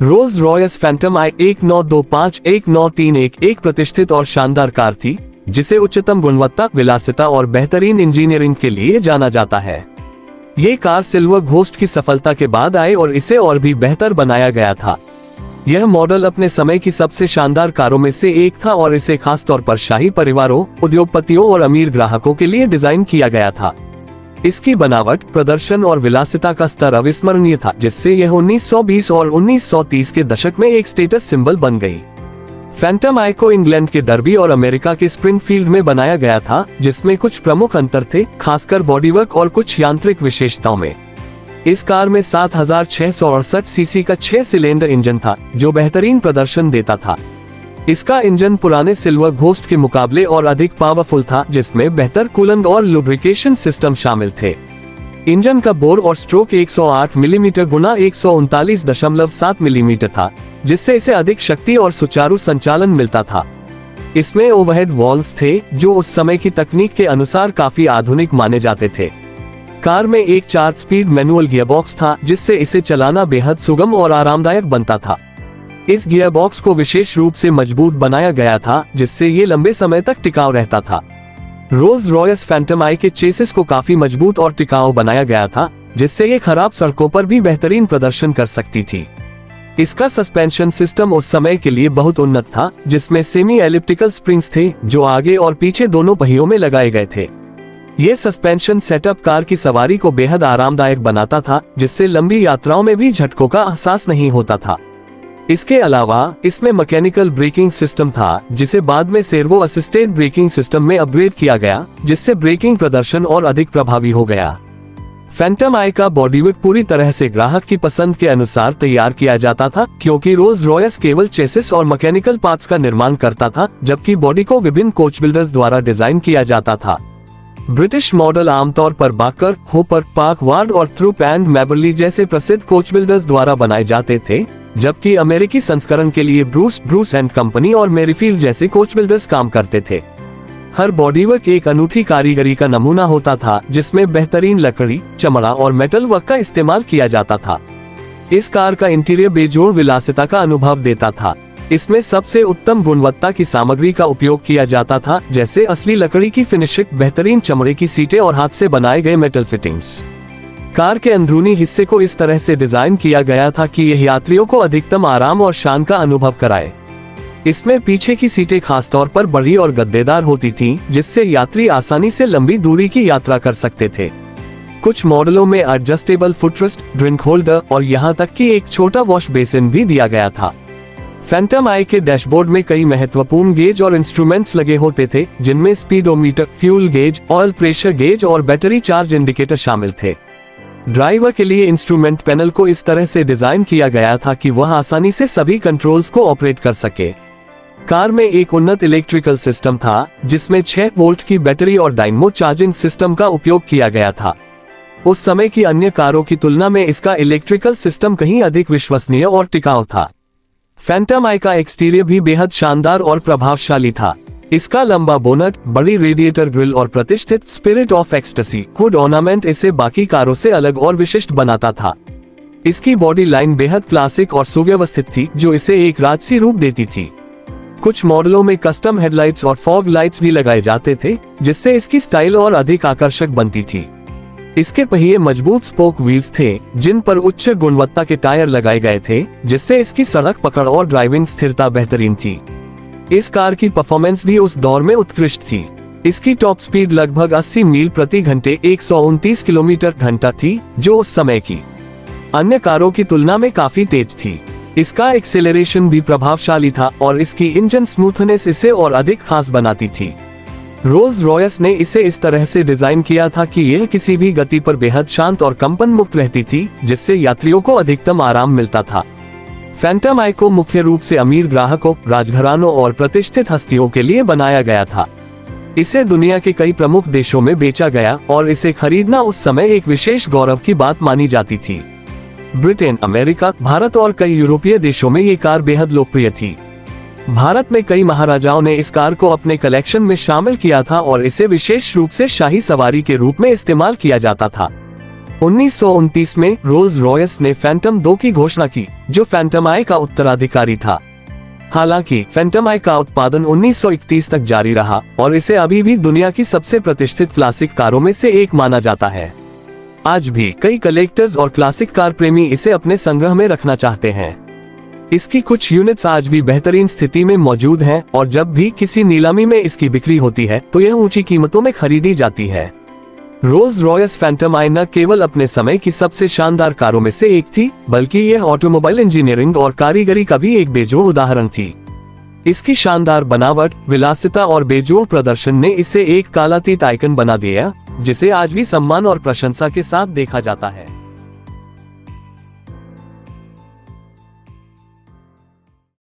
Rolls Royce Phantom आई 1925-1931 एक प्रतिष्ठित और शानदार कार थी जिसे उच्चतम गुणवत्ता, विलासिता और बेहतरीन इंजीनियरिंग के लिए जाना जाता है। ये कार सिल्वर घोस्ट की सफलता के बाद आई और इसे और भी बेहतर बनाया गया था। यह मॉडल अपने समय की सबसे शानदार कारों में से एक था और इसे खासतौर पर शाही परिवारों, उद्योगपतियों और अमीर ग्राहकों के लिए डिजाइन किया गया था। इसकी बनावट, प्रदर्शन और विलासिता का स्तर अविस्मरणीय था, जिससे यह 1920 और 1930 के दशक में एक स्टेटस सिंबल बन गई। फैंटम आई को इंग्लैंड के डर्बी और अमेरिका के स्प्रिंगफील्ड में बनाया गया था, जिसमें कुछ प्रमुख अंतर थे, खासकर बॉडीवर्क और कुछ यांत्रिक विशेषताओं में। इस कार में 7668 सीसी का 6 सिलेंडर इंजन था, जो बेहतरीन प्रदर्शन देता था। इसका इंजन पुराने सिल्वर घोस्ट के मुकाबले और अधिक पावरफुल था, जिसमें बेहतर कूलेंट और लुब्रिकेशन सिस्टम शामिल थे। इंजन का बोर और स्ट्रोक 108 मिलीमीटर गुना 139.7 मिलीमीटर था, जिससे इसे अधिक शक्ति और सुचारू संचालन मिलता था। इसमें ओवरहेड वॉल्व्स थे, जो उस समय की तकनीक के अनुसार काफी आधुनिक माने जाते थे। कार में एक 4 स्पीड मैनुअल गियरबॉक्स था, जिससे इसे चलाना बेहद सुगम और आरामदायक बनता था। इस गियरबॉक्स को विशेष रूप से मजबूत बनाया गया था, जिससे ये लंबे समय तक टिकाऊ रहता था। रोल्स रॉयस फैंटम आई के चेसिस को काफी मजबूत और टिकाऊ बनाया गया था, जिससे ये खराब सड़कों पर भी बेहतरीन प्रदर्शन कर सकती थी। इसका सस्पेंशन सिस्टम उस समय के लिए बहुत उन्नत था, जिसमें सेमी एलिप्टिकल स्प्रिंग्स थे, जो आगे और पीछे दोनों पहियों में लगाए गए थे। ये सस्पेंशन सेटअप कार की सवारी को बेहद आरामदायक बनाता था, जिससे लंबी यात्राओं में भी झटकों का एहसास नहीं होता था। इसके अलावा इसमें मैकेनिकल ब्रेकिंग सिस्टम था, जिसे बाद में सेर्वो असिस्टेड ब्रेकिंग सिस्टम में अपग्रेड किया गया, जिससे ब्रेकिंग प्रदर्शन और अधिक प्रभावी हो गया। फैंटम आई का बॉडीवर्क पूरी तरह से ग्राहक की पसंद के अनुसार तैयार किया जाता था, क्योंकि रोल्स रॉयस केवल चेसिस और मैकेनिकल पार्ट्स का निर्माण करता था, जबकि बॉडी को विभिन्न कोच बिल्डर्स द्वारा डिजाइन किया जाता था। ब्रिटिश मॉडल आमतौर पर बाकर, होपर, पार्कवार्ड और थ्रुप एंड मैबरली जैसे प्रसिद्ध कोच बिल्डर्स द्वारा बनाए जाते थे, जबकि अमेरिकी संस्करण के लिए ब्रूस एंड कंपनी और मेरीफील्ड जैसे कोच बिल्डर्स काम करते थे। हर बॉडीवर्क एक अनूठी कारीगरी का नमूना होता था, जिसमें बेहतरीन लकड़ी, चमड़ा और मेटल वर्क का इस्तेमाल किया जाता था। इस कार का इंटीरियर बेजोड़ विलासिता का अनुभव देता था। इसमें सबसे उत्तम गुणवत्ता की सामग्री का उपयोग किया जाता था, जैसे असली लकड़ी की फिनिशिंग, बेहतरीन चमड़े की सीटें और हाथ से बनाए गए मेटल फिटिंग्स। कार के अंदरूनी हिस्से को इस तरह से डिजाइन किया गया था कि यह यात्रियों को अधिकतम आराम और शान का अनुभव कराए। इसमें पीछे की सीटें खासतौर पर बड़ी और गद्देदार होती थीं, जिससे यात्री आसानी से लंबी दूरी की यात्रा कर सकते थे। कुछ मॉडलों में एडजस्टेबल फुटरेस्ट, ड्रिंक होल्डर और यहाँ तक कि एक छोटा वॉश बेसिन भी दिया गया था। फैंटम आई के डैशबोर्ड में कई महत्वपूर्ण गेज और इंस्ट्रूमेंट्स लगे होते थे, जिनमें speedometer, fuel gauge, oil pressure gauge और बैटरी चार्ज इंडिकेटर शामिल थे। ड्राइवर के लिए इंस्ट्रूमेंट पैनल को इस तरह से डिजाइन किया गया था कि वह आसानी से सभी कंट्रोल्स को ऑपरेट कर सके। कार में एक उन्नत इलेक्ट्रिकल सिस्टम था, जिसमें 6 वोल्ट की बैटरी और डायनेमो चार्जिंग सिस्टम का उपयोग किया गया था। उस समय की अन्य कारों की तुलना में इसका इलेक्ट्रिकल सिस्टम कहीं अधिक विश्वसनीय और टिकाऊ था। फैंटम आई का एक्सटीरियर भी बेहद शानदार और प्रभावशाली था। इसका लंबा बोनट, बड़ी रेडिएटर ग्रिल और प्रतिष्ठित spirit of ecstasy hood ornament इसे बाकी कारों से अलग और विशिष्ट बनाता था। इसकी बॉडी लाइन बेहद क्लासिक और सुव्यवस्थित थी, जो इसे एक राजसी रूप देती थी। कुछ मॉडलों में कस्टम हेडलाइट्स और फॉग लाइट्स भी लगाए जाते थे, जिससे इसकी स्टाइल और अधिक आकर्षक बनती थी। इसके पहिए मजबूत स्पोक व्हील्स थे, जिन पर उच्च गुणवत्ता के टायर लगाए गए थे, जिससे इसकी सड़क पकड़ और ड्राइविंग स्थिरता बेहतरीन थी। इस कार की परफॉर्मेंस भी उस दौर में उत्कृष्ट थी। इसकी टॉप स्पीड लगभग 80 मील प्रति घंटे 129 किलोमीटर घंटा थी, जो उस समय की अन्य कारों की तुलना में काफी तेज थी। इसका एक्सेलरेशन भी प्रभावशाली था और इसकी इंजन स्मूथनेस इसे और अधिक खास बनाती थी। रोल्स रॉयस ने इसे इस तरह से डिजाइन किया था कि यह किसी भी गति पर बेहद शांत और कंपन मुक्त रहती थी, जिससे यात्रियों को अधिकतम आराम मिलता था। फैंटम आई को मुख्य रूप से अमीर ग्राहकों, राजघरानों और प्रतिष्ठित हस्तियों के लिए बनाया गया था। इसे दुनिया के कई प्रमुख देशों में बेचा गया और इसे खरीदना उस समय एक विशेष गौरव की बात मानी जाती थी। ब्रिटेन, अमेरिका, भारत और कई यूरोपीय देशों में ये कार बेहद लोकप्रिय थी। भारत में कई महाराजाओं ने इस कार को अपने कलेक्शन में शामिल किया था और इसे विशेष रूप से शाही सवारी के रूप में इस्तेमाल किया जाता था। 1929 में रोल्स रॉयस ने फैंटम 2 की घोषणा की, जो फैंटम आई का उत्तराधिकारी था। हालांकि फैंटम आई का उत्पादन 1931 तक जारी रहा और इसे अभी भी दुनिया की सबसे प्रतिष्ठित क्लासिक कारों में से एक माना जाता है। आज भी कई कलेक्टर्स और क्लासिक कार प्रेमी इसे अपने संग्रह में रखना चाहते हैं। इसकी कुछ यूनिट्स आज भी बेहतरीन स्थिति में मौजूद हैं और जब भी किसी नीलामी में इसकी बिक्री होती है तो यह ऊंची कीमतों में खरीदी जाती है। रोल्स रॉयस फैंटम आई न केवल अपने समय की सबसे शानदार कारों में से एक थी, बल्कि यह ऑटोमोबाइल इंजीनियरिंग और कारीगरी का भी एक बेजोड़ उदाहरण थी। इसकी शानदार बनावट, विलासिता और बेजोड़ प्रदर्शन ने इसे एक कालातीत आइकन बना दिया, जिसे आज भी सम्मान और प्रशंसा के साथ देखा जाता है।